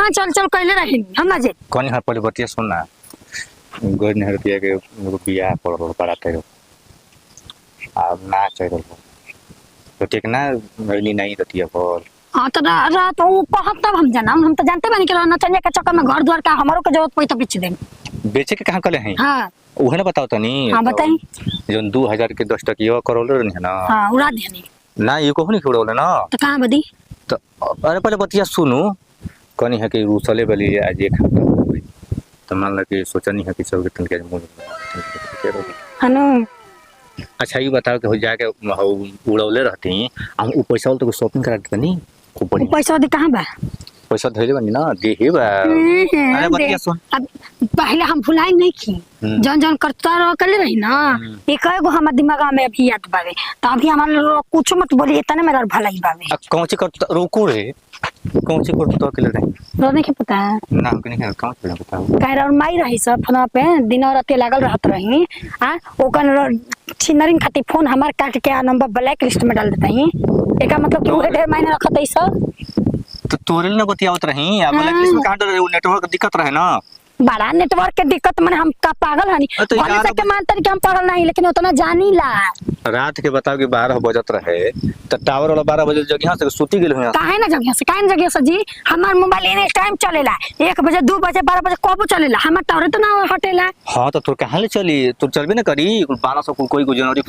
कहाँ चल चल कहले रही हम ना जे कौन हर पहले बतिया सुनना गोर ने रुपया के बियाह पड़ल पड़ा थे अब ना चाहिए तो ठीक ना नहीं नहीं रतिया पर हाँ तो रात वो कहब तब हम तो जानते बानी कि ना चलिए के चक्कर में घर द्वार का हमारो के जरूरत पड़ी तो बेच दें बेचे के कहाँ कले हैं हाँ उहे ना बताओ तनी हाँ बताई जो 2000 के 10 टकिया करोड़ है ना हाँ उड़ा देनी ना ये को नहीं उड़ौले ना तो कहाँ बदी तो अरे पहले बतिया सुनो कनी है कि रूसले वाली आज एक तो मान लो कि सोचा नहीं है कि सब के हनु अच्छा ये बताओ कि हो जाके उड़ौले रहती हम उ पैसा तो शॉपिंग करा देते नहीं वो पैसा दे कहाँ बा पैसा धैले बनी ना देहे बा अरे बतिया सुन अब पहले हम भुलाई नहीं की जन जन करता रह कर रही ना एक एगो हमारे दिमाग में अभी याद बावे तो अभी हमारे कुछ मत बोली इतने मेरा भलाई बावे कौन सी कर रुको रे कौन सी कर तो अकेले रही रोने के पता है ना के नहीं कौन सी पता कह रहा माई रही सब फोन पे दिन रात लागल रहत रही हां ओकन छिनरिंग खाती फोन हमार काट के नंबर ब्लैक लिस्ट में डाल देता ही एका मतलब कि वो ढेर मायने रखत है सब तो तोरे ना बतियावत रही अब ब्लैक लिस्ट में काट नेटवर्क दिक्कत रहे ना बड़ा नेटवर्क के दिक्कत मैंने हम का पागल हनी भले तक के मानते कि हम पढ़ल नहीं लेकिन उतना जानी ला रात के बताओ कि 12 बजत रहे तो टावर वाला 12 बजे जगह से सूती गेल हुआ काहे ना जगह से जी हमार मोबाइल एनी टाइम चलेला 1 बजे 2 बजे 12 बजे कब चलेला हमार टावर तो ना हटेला हां तो तोर कहां ले चली तू चलबे ना करी 1200 कोई जनवरी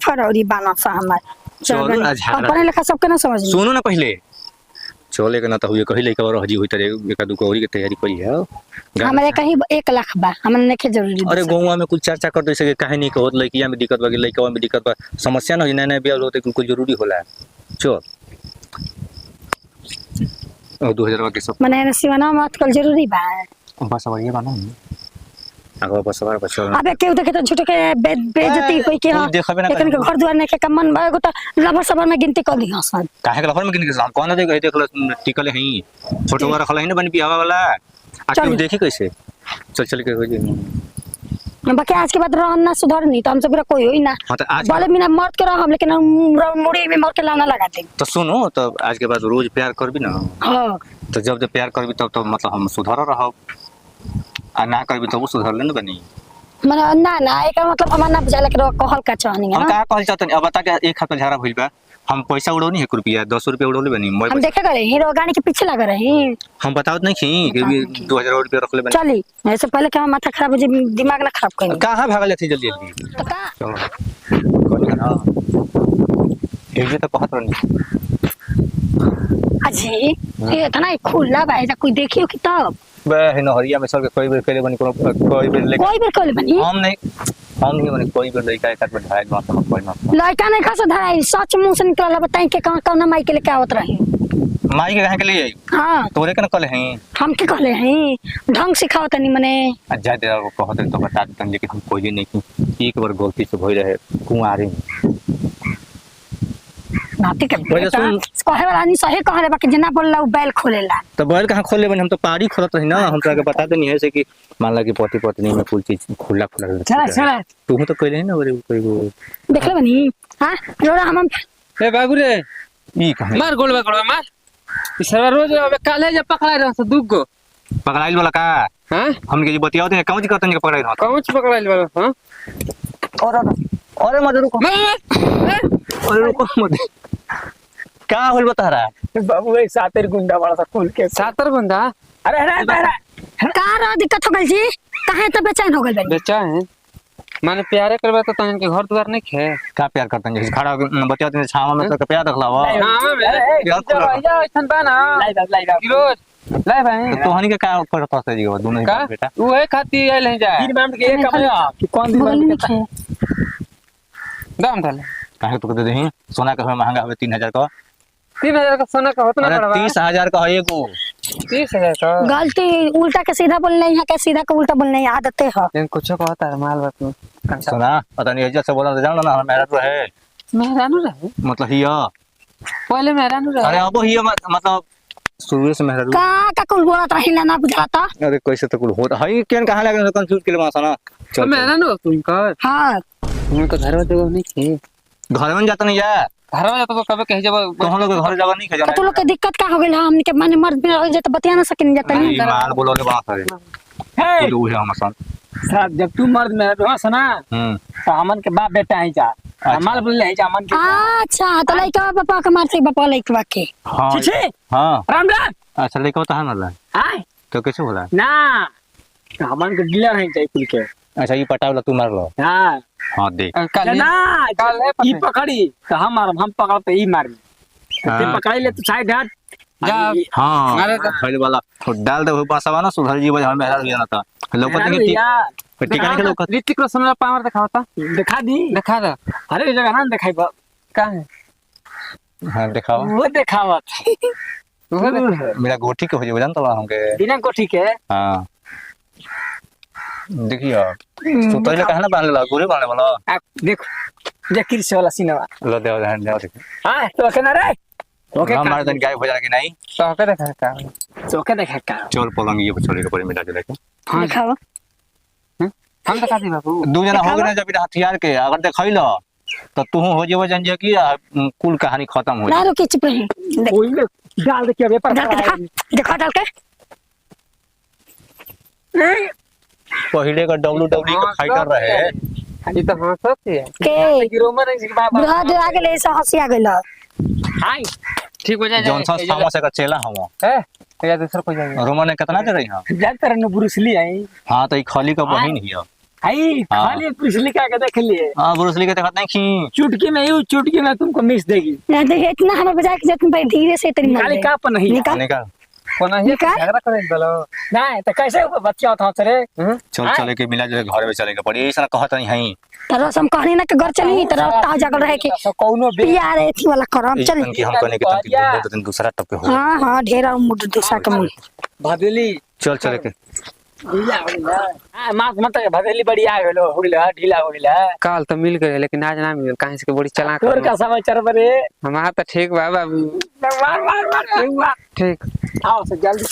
फरवरी 1200 हमार चलो अपने लेखा सबके ना समझ सुनो ना पहले चले के ना तो हुए कही लेके और हजी होई तरे एक दू कौरी के तैयारी करी है हमरे कहीं 1 लाख बा हमने नेखे जरूरी अरे गौवा में कुछ चर्चा कर दे सके काहे नहीं कहत लइकिया में दिक्कत बा कि लइकवा में दिक्कत बा समस्या ना नए नए बियाह होते कुछ जरूरी होला चल और 2000 के सब मने सिवाना मत कल जरूरी बा बस बढ़िया बा ना अगवा बस बार बचल अबे केहू देखे तो झूठ के बेइज्जती होई के हां लेकिन के घर द्वार ने के मन बागो तो लबर सबर में गिनती कर ली हसन काहे के लबर में गिनती हम कौन देख टिकल है फोटो वाला खला है ना बन बियाह वाला आके देखी कैसे चल के हो जे बाकी आज के बाद रहना सुधरनी तो हमसे पूरा कोई होई ना बोले बिना मर्द के रह लेकिन मुड़ी में मर के लाना लगा दे तो सुनो तो आज के बाद रोज प्यार करबी ना हां तो जब प्यार करबी तब तो मतलब हम सुधर रहब आ ना करबी तो वो सुधर ले ना बनी मने ना एका मतलब हमरा ना बुझाला के कहल का चाहनी हम का कहल चाहतनी अब बता के एक हाथ में झगड़ा भइल बा हम पैसा उड़ौनी 1 रुपया 10 रुपया उड़ौले बनी हम देखे करे हीरो गाड़ी के पीछे लगा रही हम बतावत नहीं छी कि 2000 रुपया रख ले बनी चली ऐसे पहले के माथा खराब हो जे दिमाग ना खराब कर कहां भागल थी जल्दी जल्दी तो का कौन ना एक जे तो कहत रहनी अजी ये इतना खुला बा ऐसा कोई देखियो कि तब बे नहरिया में सब कोई बेर पहले बनी कोई बेर कले बनी हम नहीं बनी कोई बेर लइका एक हाथ में धाय मार सब कोई मार लइका नहीं खस धाय सच मुंह से निकलला बताई के कौन माई के लेके आवत रही माई के कहां के लिए हां तोरे के न कले हैं हम के कहले हैं ढंग सिखाओ तनी मने जा दे कहत तो बता देतन लेकिन हम कोई नहीं की एक बार गलती से भई रहे कुंवारी नाती के कहे वाला नहीं सही कहले बाकी जना बोलला उ बैल खोलेला तो बैल कहां खोले बनी हम तो पाड़ी खोलत रही ना हम तो आगे बता देनी है से कि मान ला कि पति पत्नी में कुल चीज खुला चला तू तो कहले ना बरे कोई देखले बनी हां रोड़ा हम ए बाबू रे ई कहां मार गोलवा गोलवा मार ई सारा रोज अब काले जे पकड़ाई रहत दुगो पकड़ाइल वाला का हां हमके जे बतियाओ ते कौन जी करतन के पकड़ाई रहत कौन पकड़ाइल वाला हां अरे मत रुको अरे रुको मत का होल बता रहा बाबू भाई सातर गुंडा वाला सा खोल के सातर गुंडा अरे का रो दिक्कत हो गइल जी काहे तो बेचैन हो गइल बेचा है माने प्यारे करबा तो तन के घर द्वार नहीं खे का प्यार करतन जे खड़ा बतियाओ ते छावा में तो प्यार रखला वा हां में या ऐसन बा ना लाइव रोज लाई भाई तो हनी के का करत है जी दोनों बेटा उ है खाती आइल है जा 3 बाम के एक कमाया कि कौन दिन के दाम डाले काहे तो दे दही सोना का महंगा है 3000 का 3000 का सोना का होता ना पड़वा 30000 का है एगो 30000 का गलती उल्टा के सीधा बोलना है क्या सीधा का उल्टा बोलना है आदत है लेकिन कुछ कहता है माल बात में सुना पता नहीं इज्जत से बोला जान ना मेरा तो है मेरा नु रहे मतलब हिया पहले मेरा नु रहे अरे अब हिया मतलब शुरू से मेरा का कुल बोलत रहिला ना बुझाता अरे कैसे तो कुल होता है केन कहां लगे कंफ्यूज के लिए ना तो मेरा नु तुम कर हां तुम तो घर में देखो नहीं थे घर में जाता नहीं जा घर में जाता तो कबे कहीं जब तो हम लोग के घर जगह नहीं तो खजाना तू लोग के दिक्कत का हो गेल हमनी के माने मर्द में रह जात बतिया ना सकिन जात नहीं माल बोलोले बड़ा करे हे तो उहे हम सन साहब जब तू मर्द में रहो सना तो हमन के बाप बेटा ही जा हमार बोले है जा मन के अच्छा तो लइका पापा के मार से पापा लइका के हां छी छी हां राम राम अच्छा लेके तो हम वाला हाय तो कैसे होला ना हमन के डीलर है जाई कुल के अच्छा ये पटावला तू मार लो हां हां देख ना ई पकड़ी तो हम पकड़ पे ई मारी ते पकड़ ले तू साइड हट जा हां मारे पहले वाला तो डाल दे पासा ना सुधर जी बजा में हेरा ना था लोकत नहीं ठीक टिका नहीं लोकत ऋतिक रोशन वाला पावर दिखावता दिखा दी दिखा दे अरे जगह ना दिखाई बा का है हां दिखाओ वो दिखावत वो देख मेरा गोठी के हो जे जानत हमके बिना कोठी के हां देखियो तो पहले कहना बांध ला गोरे बांधने वाला देखो जकीर से वाला सिनेमा लो दे देखो हां तो के ना रे ओके हम मार दिन गायब हो जाएगा कि नहीं तो के देखा का तो के देखा का चोर पलंग ये छोड़े के पड़े मिला के देखे दिखाओ हम दिखा दी बाबू दो जना हो गए जब हथियार के अगर देखैलो तो तू हो जेबो जन जे की कुल कहानी खत्म हो ना रुके चुप रही ओई में डाल दे के पेपर डाल के दिखा डाल के पहले का डब्ल्यूडब्ल्यू का फाइटर रहे ये तो हंसत है के हीरो में नहीं बाबा बुढ़ा दे आ गेले से हंसी आ गेल हाय ठीक हो जाए जॉनसन थॉमस का चेला हम है या दूसरा कोई जाएगा रोमन ने कितना दे रही हां जानते रहने ब्रूस ली आई हां तो ई खली का बहिन ही आई खाली ब्रूस ली का देख लिए हां ब्रूस ली के देखत नहीं खी चुटकी में यू चुटकी में तुमको मिस देगी ना देख इतना हमें बजा के जतन भाई धीरे से तेरी खाली का पर नहीं निकाल निकाल कोना ही निकाल। झगड़ा करे दलो नहीं तो कैसे बच्चा था तेरे चल चले के मिला जो घर में चले के पड़ी ऐसा कहत नहीं है तरह से हम कहनी ना कि घर चली तरह ता जगल रहे के कौनो पिया रे थी वाला करम चल कि हम कहने के तंकी बोल दे तो दूसरा टप पे हो हां हां ढेरा मुड दूसरा के मुंह भदेली चल चले के ढीला हो गया हां मास मत भदेली बढ़िया हो गेलो हो गेला ढीला हो गेला काल तो मिल गए लेकिन आज ना मिल कहां से बड़ी चला तोर का समाचार बरे हमारा तो ठीक बा बाबू मार मार मार ठीक आओ से जल्दी